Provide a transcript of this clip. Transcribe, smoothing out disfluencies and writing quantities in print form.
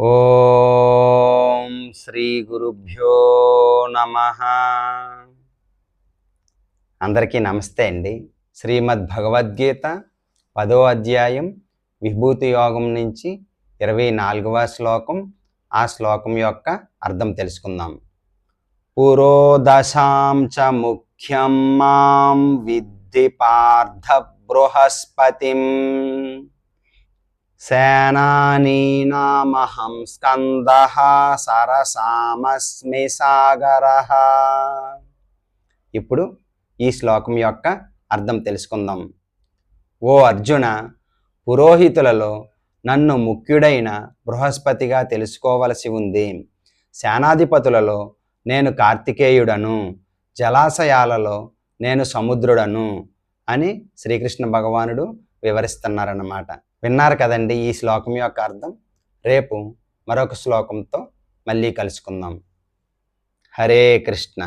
ఓం శ్రీ గురుభ్యో నమః. అందరికీ నమస్తే అండి. శ్రీమద్ భగవద్గీత 10వ అధ్యాయం విభూతి యోగం నుంచి 24వ శ్లోకం. ఆ శ్లోకం యొక్క అర్థం తెలుసుకుందాం. పురోదశాం చ ముఖ్యం మాం విద్ధి పార్థ బృహస్పతిం సేనానీనామహం స్కందః సరసామస్మి సాగరః. ఇప్పుడు ఈ శ్లోకం యొక్క అర్థం తెలుసుకుందాం. ఓ అర్జున, పురోహితులలో నన్ను ముఖ్యుడైన బృహస్పతిగా తెలుసుకోవలసి ఉంది. సేనాధిపతులలో నేను కార్తికేయుడను, జలాశయాలలో నేను సముద్రుడను అని శ్రీకృష్ణ భగవానుడు వివరిస్తున్నారన్నమాట. విన్నారు కదండి ఈ శ్లోకం యొక్క అర్థం. రేపు మరొక శ్లోకంతో మళ్ళీ కలుసుకుందాం. హరే కృష్ణ.